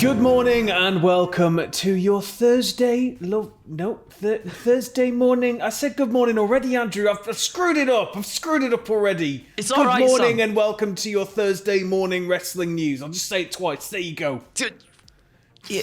Good morning and welcome to your Thursday... Thursday morning. I said good morning already, Andrew. I've screwed it up. Already. It's all right, Good morning son. and welcome to your Thursday morning wrestling news. I'll just say it twice. There you go. Yeah.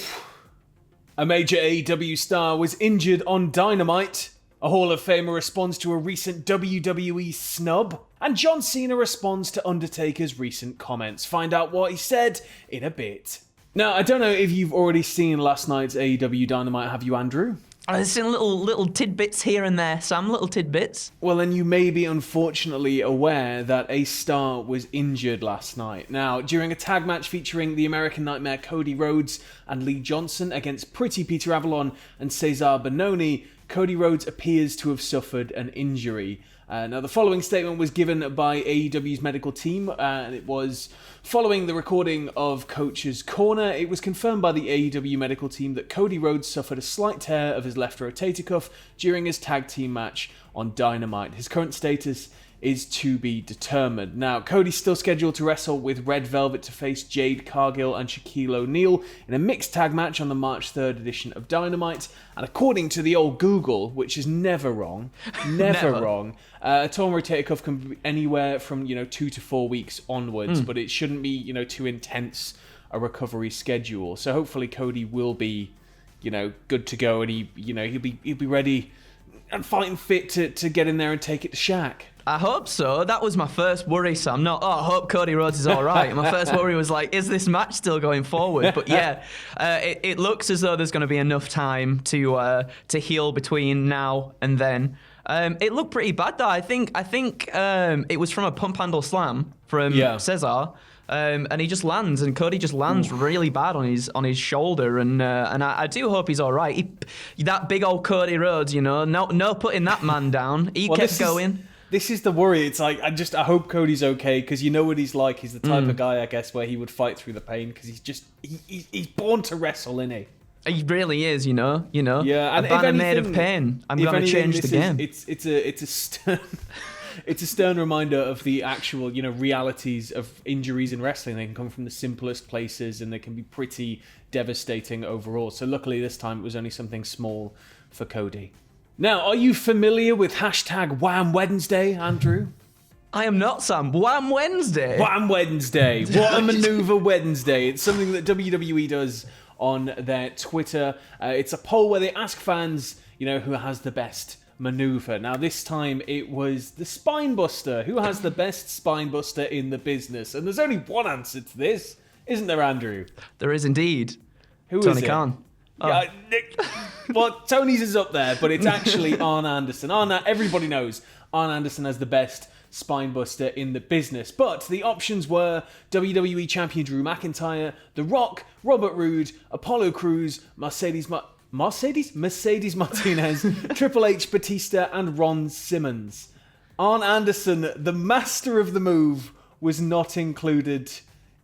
A major AEW star was injured on Dynamite. A Hall of Famer responds to a recent WWE snub. And John Cena responds to Undertaker's recent comments. Find out what he said in a bit. Now, I don't know if you've already seen last night's AEW Dynamite, have you, Andrew? I've seen little tidbits here and there, Sam, little tidbits. Well, then you may be unfortunately aware that a star was injured last night. Now, during a tag match featuring the American Nightmare Cody Rhodes and Lee Johnson against Pretty Peter Avalon and Cesar Bononi, Cody Rhodes appears to have suffered an injury. Now, the following statement was given by AEW's medical team, and it was following the recording of Coach's Corner. It was confirmed by the AEW medical team that Cody Rhodes suffered a slight tear of his left rotator cuff during his tag team match on Dynamite. His current status is to be determined. Now, Cody's still scheduled to wrestle with Red Velvet to face Jade Cargill and Shaquille O'Neal in a mixed tag match on the March 3rd edition of Dynamite. And according to the old Google, which is never wrong, never wrong, a torn rotator cuff can be anywhere from 2 to 4 weeks onwards, but it shouldn't be too intense a recovery schedule. So hopefully Cody will be good to go, and he'll be ready and fighting fit to get in there and take it to Shaq. I hope so. That was my first worry, Sam. Not, I hope Cody Rhodes is all right. My first worry was like, is this match still going forward? But yeah, it looks as though there's going to be enough time to heal between now and then. It looked pretty bad though. I think it was from a pump handle slam from Cesar. And he just lands, and Cody just lands really bad on his shoulder, and I do hope he's all right. That big old Cody Rhodes, no putting that man down. He kept going. This is the worry. It's like I hope Cody's okay, because you know what he's like. He's the type of guy, I guess, where he would fight through the pain, because he's born to wrestle, isn't he? He really is, you know. Yeah, and a banner made of pain. I'm going to change the game. It's a stern. It's a stern reminder of the actual, realities of injuries in wrestling. They can come from the simplest places, and they can be pretty devastating overall. So luckily this time it was only something small for Cody. Now, are you familiar with hashtag Wham Wednesday, Andrew? I am not, Sam. Wham Wednesday? Wham Wednesday. What a maneuver Wednesday. It's something that WWE does on their Twitter. It's a poll where they ask fans, who has the best maneuver. Now, this time it was the Spinebuster. Who has the best Spinebuster in the business? And there's only one answer to this, isn't there, Andrew? There is indeed. Who Tony is it? Khan. Yeah, well, Tony's is up there, but it's actually Arn Anderson. Everybody knows Arn Anderson has the best Spinebuster in the business. But the options were WWE Champion Drew McIntyre, The Rock, Robert Roode, Apollo Crews, Mercedes Martinez, Triple H, Batista, and Ron Simmons. Arn Anderson, the master of the move, was not included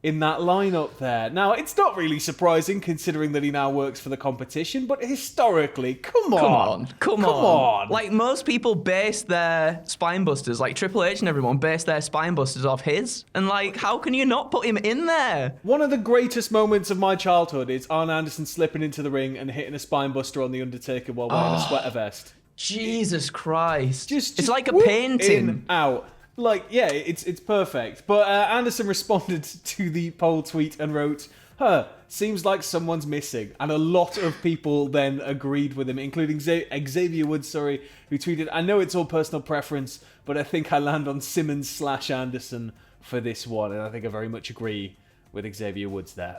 in that lineup there. Now, it's not really surprising considering that he now works for the competition, but historically, come on. Like, most people base their spinebusters, like Triple H and everyone base their spinebusters off his. And like, how can you not put him in there? One of the greatest moments of my childhood is Arn Anderson slipping into the ring and hitting a spinebuster on the Undertaker while wearing a sweater vest. Jesus Christ. Just it's like a painting. In, out. Like, yeah, it's perfect. But Anderson responded to the poll tweet and wrote, seems like someone's missing. And a lot of people then agreed with him, including Xavier Woods, who tweeted, I know it's all personal preference, but I think I land on Simmons/Anderson for this one. And I think I very much agree with Xavier Woods there.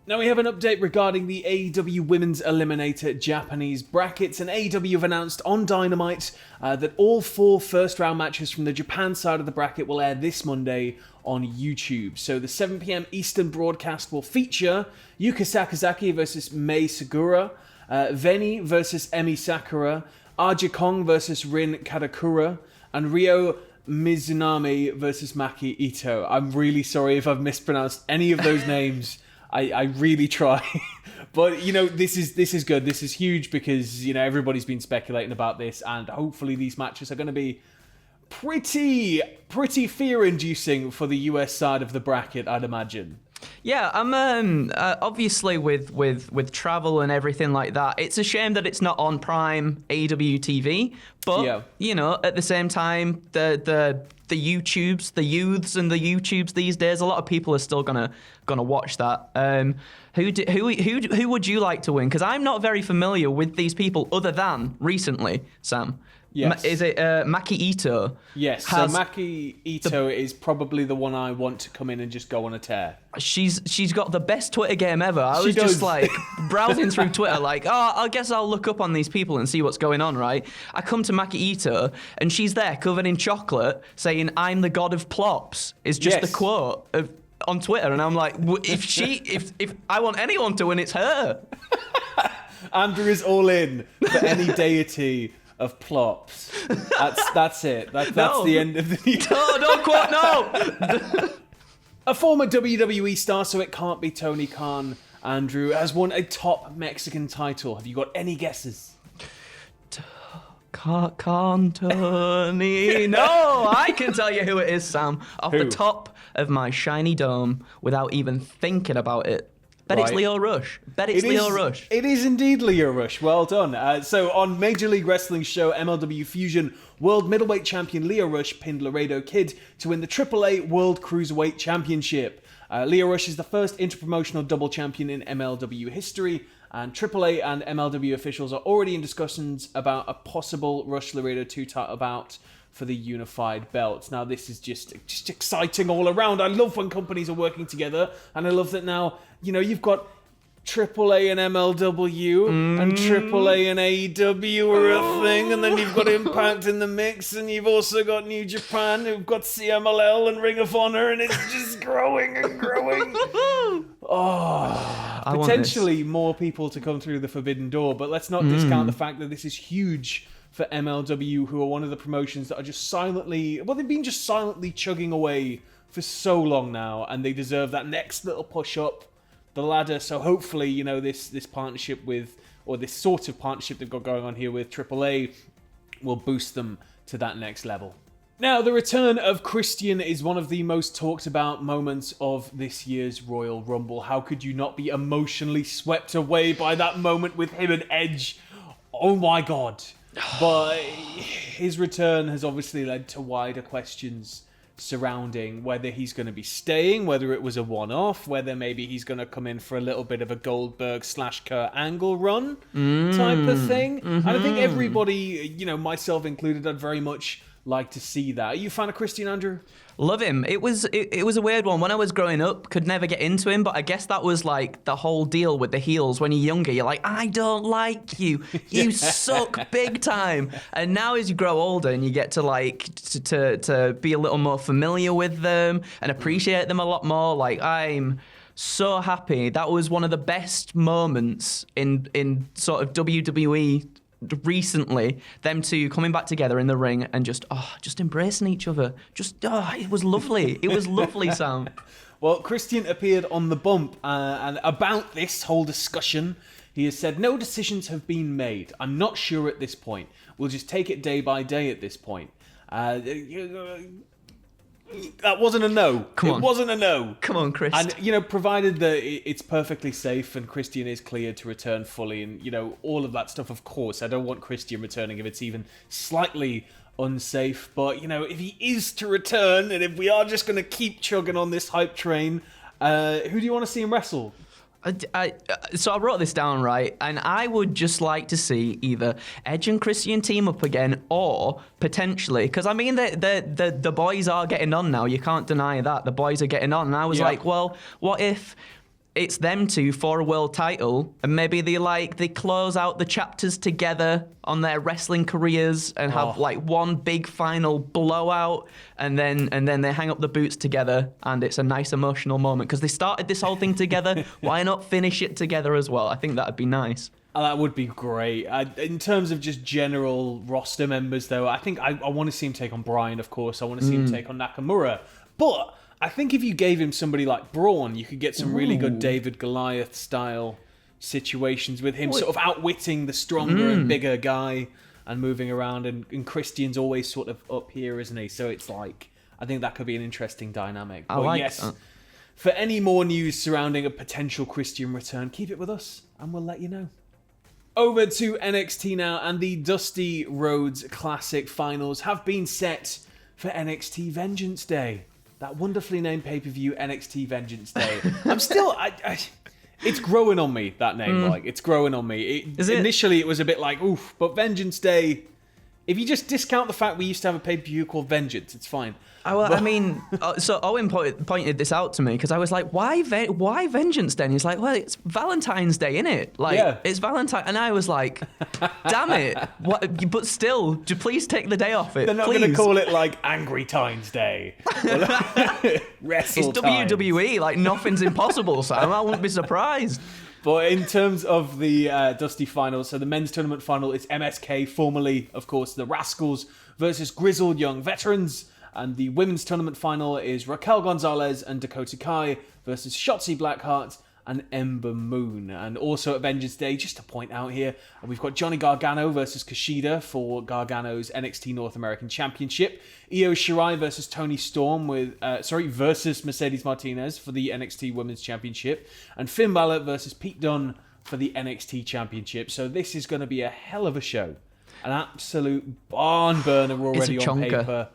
Now we have an update regarding the AEW Women's Eliminator Japanese brackets, and AEW have announced on Dynamite that all 4 first-round matches from the Japan side of the bracket will air this Monday on YouTube. So the 7 p.m. Eastern broadcast will feature Yuka Sakazaki versus Mei Segura, Veni versus Emi Sakura, Aja Kong versus Rin Kadakura, and Ryo Mizunami versus Maki Ito. I'm really sorry if I've mispronounced any of those names. I really try. But, this is good. This is huge because, everybody's been speculating about this, and hopefully these matches are going to be pretty fear-inducing for the US side of the bracket, I'd imagine. Yeah, I'm obviously with travel and everything like that. It's a shame that it's not on Prime AEW TV, but you know, at the same time, the YouTubes, the youths and the YouTubes these days, a lot of people are still gonna watch that. Who would you like to win? Because I'm not very familiar with these people other than recently, Sam. Yes. Is it Maki Ito? Yes, so Maki Ito is probably the one I want to come in and just go on a tear. She's got the best Twitter game ever. I was just like browsing through Twitter like, I guess I'll look up on these people and see what's going on, right? I come to Maki Ito and she's there covered in chocolate saying, "I'm the god of plops," is just the quote on Twitter. And I'm like, if I want anyone to win, it's her. Andrew is all in for any deity of plops. That's it. That's the end of the... No, don't quote, no! A former WWE star, so it can't be Tony Khan, Andrew, has won a top Mexican title. Have you got any guesses? Khan Tony. No, I can tell you who it is, Sam. Off the top of my shiny dome without even thinking about it. Bet it's Leo Rush. Leo Rush. It is indeed Leo Rush. Well done. So on Major League Wrestling show MLW Fusion, World Middleweight Champion Leo Rush pinned Laredo Kid to win the AAA World Cruiserweight Championship. Leo Rush is the first interpromotional double champion in MLW history, and AAA and MLW officials are already in discussions about a possible Rush Laredo 2 title bout for the unified belt. Now, this is just exciting all around. I love when companies are working together, and I love that now, you know, you've got AAA and MLW, and AAA and AEW are a thing, and then you've got Impact in the mix, and you've also got New Japan, who've got CMLL and Ring of Honor, and it's just growing and growing. Potentially more people to come through the forbidden door, but let's not discount the fact that this is huge for MLW, who are one of the promotions that are just they've been just silently chugging away for so long now, and they deserve that next little push up the ladder. So hopefully, you know, this partnership or this sort of partnership they've got going on here with AAA will boost them to that next level. Now, the return of Christian is one of the most talked about moments of this year's Royal Rumble. How could you not be emotionally swept away by that moment with him and Edge? Oh my God. But his return has obviously led to wider questions surrounding whether he's going to be staying, whether it was a one-off, whether maybe he's going to come in for a little bit of a Goldberg/Kurt Angle run type of thing. And I think everybody, you know, myself included, I'd very much like to see that. Are you a fan of Christian, Andrew? Love him. It was a weird one. When I was growing up, could never get into him, but I guess that was like the whole deal with the heels. When you're younger, you're like, I don't like you. You suck big time. And now as you grow older and you get to like to be a little more familiar with them and appreciate them a lot more, like I'm so happy. That was one of the best moments in sort of WWE recently, them two coming back together in the ring and just embracing each other. It was lovely. It was lovely, Sam. Well, Christian appeared on The Bump, and about this whole discussion, he has said, "No decisions have been made. I'm not sure at this point. We'll just take it day by day at this point." That wasn't a no. It wasn't a no. Come on, Chris. And, you know, provided that it's perfectly safe and Christian is cleared to return fully and, you know, all of that stuff, of course. I don't want Christian returning if it's even slightly unsafe. But, you know, if he is to return and if we are just going to keep chugging on this hype train, who do you want to see him wrestle? So I wrote this down, right? And I would just like to see either Edge and Christian team up again or potentially, because I mean, the boys are getting on now. You can't deny that. The boys are getting on. And I was like, well, what if it's them two for a world title and maybe they close out the chapters together on their wrestling careers and have like one big final blowout and then they hang up the boots together and it's a nice emotional moment because they started this whole thing together. Why not finish it together as well? I think that'd be nice. That would be great. In terms of just general roster members, though, I think I want to see him take on Bryan, of course. I want to see him take on Nakamura. But I think if you gave him somebody like Braun, you could get some really good David Goliath style situations with him sort of outwitting the stronger and bigger guy and moving around. And Christian's always sort of up here, isn't he? So it's like, I think that could be an interesting dynamic. I but like yes, that. For any more news surrounding a potential Christian return, keep it with us and we'll let you know. Over to NXT now, and the Dusty Rhodes Classic finals have been set for NXT Vengeance Day. That wonderfully named pay-per-view, NXT Vengeance Day. I'm still... it's growing on me, that name, like. It's growing on me. Initially, it was a bit like, oof, but Vengeance Day... If you just discount the fact we used to have a pay-per-view called Vengeance, it's fine. I mean, so Owen pointed this out to me because I was like, why Vengeance Day? And he's like, well, it's Valentine's Day, innit? Like, It's Valentine. And I was like, damn it. What? But still, please take the day off it. They're not going to call it, like, Angry Times Day. Wrestle It's WWE. Like, nothing's impossible, Sam. I wouldn't be surprised. But in terms of the Dusty Finals, so the men's tournament final is MSK, formerly, of course, the Rascals versus Grizzled Young Veterans. And the women's tournament final is Raquel Gonzalez and Dakota Kai versus Shotzi Blackheart and Ember Moon. And also at Vengeance Day, just to point out here, we've got Johnny Gargano versus Kushida for Gargano's NXT North American Championship. Io Shirai versus Toni Storm versus Mercedes Martinez for the NXT Women's Championship. And Finn Balor versus Pete Dunne for the NXT Championship. So this is going to be a hell of a show. An absolute barn burner already on paper.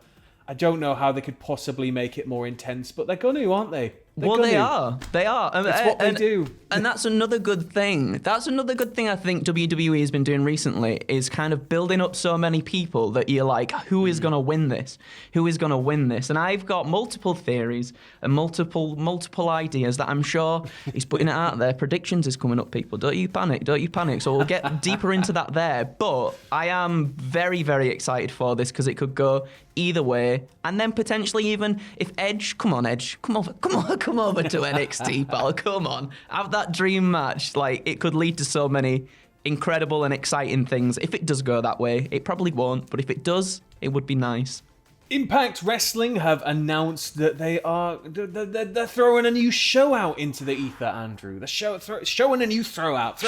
I don't know how they could possibly make it more intense, but they're going to, aren't they? They are. That's what they do. And that's another good thing. That's another good thing I think WWE has been doing recently is kind of building up so many people that you're like, who is going to win this? Who is going to win this? And I've got multiple theories and multiple ideas that I'm sure he's putting it out there. Predictions is coming up, people. Don't you panic. So we'll get deeper into that there. But I am very, very excited for this because it could go either way. And then potentially even if Edge, come over to NXT, pal. Come on. Have that dream match. Like, it could lead to so many incredible and exciting things. If it does go that way, it probably won't. But if it does, it would be nice. Impact Wrestling have announced that they're throwing a new show out into the ether, Andrew. They're showing a new show out.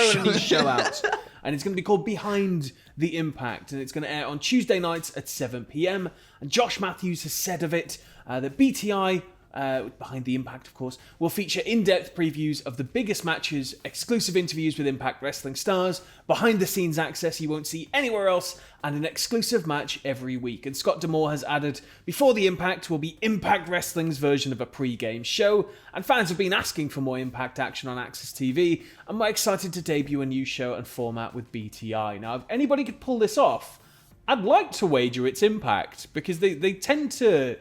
And it's going to be called Behind the Impact. And it's going to air on Tuesday nights at 7 p.m. And Josh Matthews has said of it that BTI... Behind the Impact, of course, will feature in-depth previews of the biggest matches, exclusive interviews with Impact Wrestling stars, behind-the-scenes access you won't see anywhere else, and an exclusive match every week. And Scott D'Amore has added, before the Impact will be Impact Wrestling's version of a pre-game show, and fans have been asking for more Impact action on Access TV, and we're excited to debut a new show and format with BTI. Now, if anybody could pull this off, I'd like to wager it's Impact, because they tend to...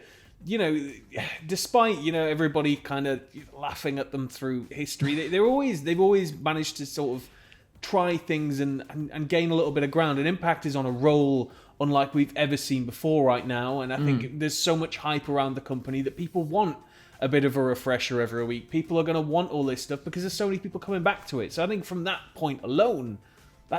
despite, everybody kind of laughing at them through history, they've always managed to sort of try things and gain a little bit of ground. And Impact is on a roll unlike we've ever seen before right now. And I think there's so much hype around the company that people want a bit of a refresher every week. People are going to want all this stuff because there's so many people coming back to it. So I think from that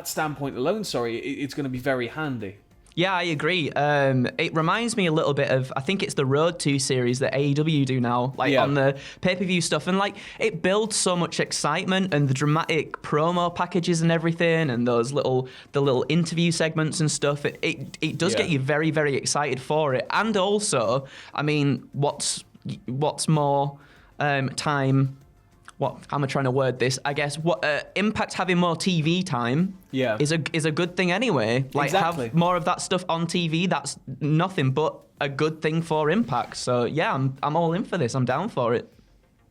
standpoint alone, it's going to be very handy. Yeah, I agree. It reminds me a little bit of, I think it's the Road 2 series that AEW do now, on the pay-per-view stuff. And, it builds so much excitement and the dramatic promo packages and everything and the little interview segments and stuff. It does get you very, very excited for it. And also, I mean, what's more time... How am I trying to word this? I guess Impact having more TV time is a good thing anyway. Exactly. Have more of that stuff on TV. That's nothing but a good thing for Impact. So yeah, I'm all in for this. I'm down for it.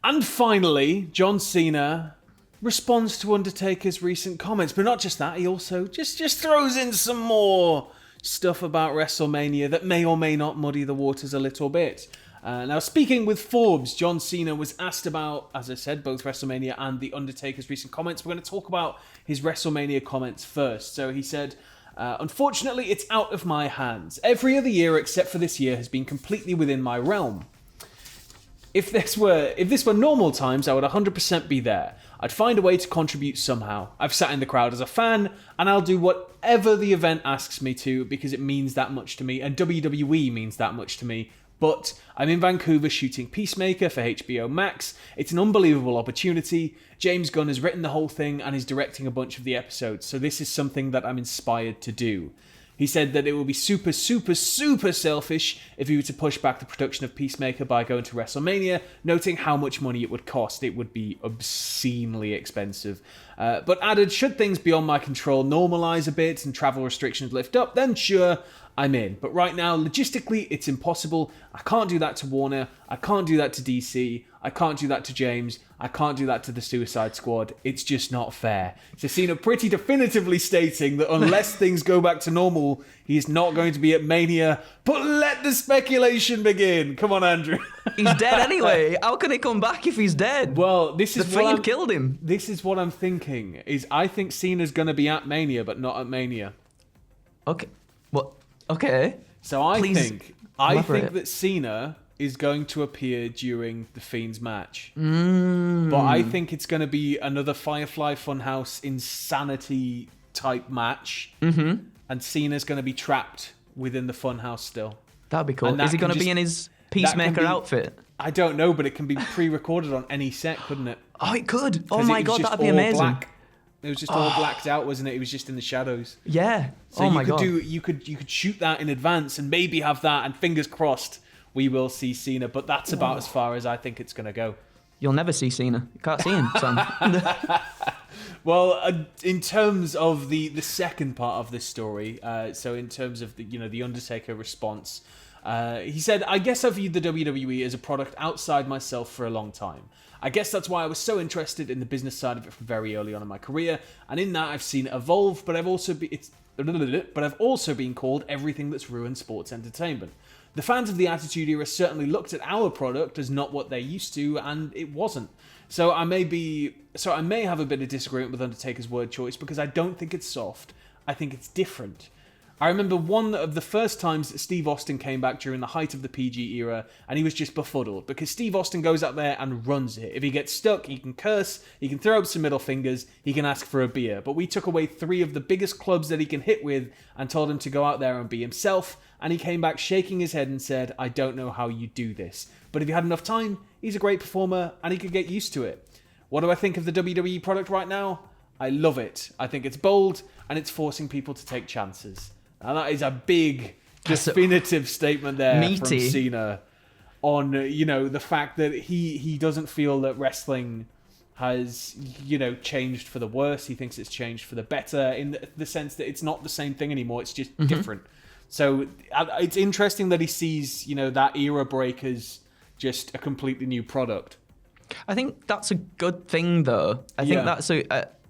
And finally, John Cena responds to Undertaker's recent comments, but not just that. He also just throws in some more stuff about WrestleMania that may or may not muddy the waters a little bit. Now, speaking with Forbes, John Cena was asked about, as I said, both WrestleMania and The Undertaker's recent comments. We're going to talk about his WrestleMania comments first. So he said, unfortunately, it's out of my hands. Every other year except for this year has been completely within my realm. If this were normal times, I would 100% be there. I'd find a way to contribute somehow. I've sat in the crowd as a fan, and I'll do whatever the event asks me to because it means that much to me, and WWE means that much to me. But I'm in Vancouver shooting Peacemaker for HBO Max. It's an unbelievable opportunity. James Gunn has written the whole thing and is directing a bunch of the episodes, so this is something that I'm inspired to do. He said that it would be super, super, super selfish if he were to push back the production of Peacemaker by going to WrestleMania, noting how much money it would cost. It would be obscenely expensive. But added, should things beyond my control normalize a bit and travel restrictions lift up, then sure, I'm in. But right now, logistically, it's impossible. I can't do that to Warner. I can't do that to DC. I can't do that to James. I can't do that to the Suicide Squad. It's just not fair. So Cena pretty definitively stating that unless things go back to normal, he's not going to be at Mania. But let the speculation begin. Come on, Andrew. He's dead anyway. How can he come back if he's dead? Well, this is the Fiend killed him. This is what I'm thinking. Is I think Cena's going to be at Mania, but not at Mania. Okay. What? Okay. So I think elaborate. that Cena is going to appear during the Fiend's match. But I think it's going to be another Firefly Funhouse insanity type match. Mm-hmm. And Cena's going to be trapped within the Funhouse still. That'd be cool. Is he going to be in his Peacemaker outfit? I don't know, but it can be pre-recorded on any set, couldn't it? Oh, it could. Oh my God, that'd be amazing. Black. It was just all blacked out, wasn't it? It was just in the shadows. Yeah. So my God. You could shoot that in advance and maybe have that, and fingers crossed we will see Cena. But that's about as far as I think it's going to go. You'll never see Cena. You can't see him, Sam. Well, in terms of the second part of this story, so in terms of the Undertaker response, he said, "I guess I viewed the WWE as a product outside myself for a long time. I guess that's why I was so interested in the business side of it from very early on in my career, and in that I've seen it evolve, but I've also been called everything that's ruined sports entertainment. The fans of the Attitude Era certainly looked at our product as not what they're used to, and it wasn't. So I may have a bit of disagreement with Undertaker's word choice because I don't think it's soft. I think it's different. I remember one of the first times that Steve Austin came back during the height of the PG era, and he was just befuddled because Steve Austin goes out there and runs it. If he gets stuck, he can curse, he can throw up some middle fingers, he can ask for a beer. But we took away 3 of the biggest clubs that he can hit with and told him to go out there and be himself, and he came back shaking his head and said, I don't know how you do this. But if he had enough time, he's a great performer and he could get used to it. What do I think of the WWE product right now? I love it. I think it's bold and it's forcing people to take chances." And that is a big, definitive statement there meaty. from Cena on, the fact that he doesn't feel that wrestling has, changed for the worse. He thinks it's changed for the better in the sense that it's not the same thing anymore. It's just different. So it's interesting that he sees, that era break as just a completely new product. I think that's a good thing, though. I think that's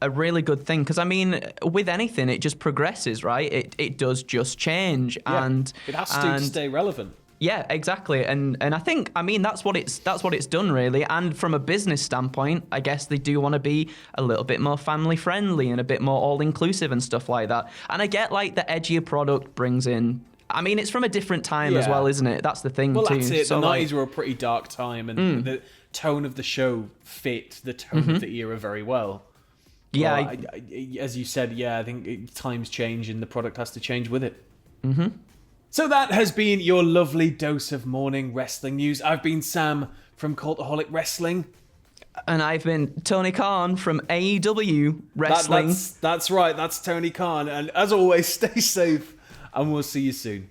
a really good thing because, I mean, with anything, it just progresses, right? It does just change. Yeah. And it has to stay relevant. Yeah, exactly. And I think, I mean, that's what it's done, really. And from a business standpoint, I guess they do want to be a little bit more family friendly and a bit more all-inclusive and stuff like that. And I get, like, the edgier product brings in... I mean, it's from a different time as well, isn't it? That's the thing, well, too. Well, that's it. So, the 90s were a pretty dark time, and the tone of the show fit the tone of the era very well. Yeah. Well, as you said, I think times change and the product has to change with it. Mm-hmm. So that has been your lovely dose of morning wrestling news. I've been Sam from Cultaholic Wrestling. And I've been Tony Khan from AEW Wrestling. That's right, that's Tony Khan. And as always, stay safe and we'll see you soon.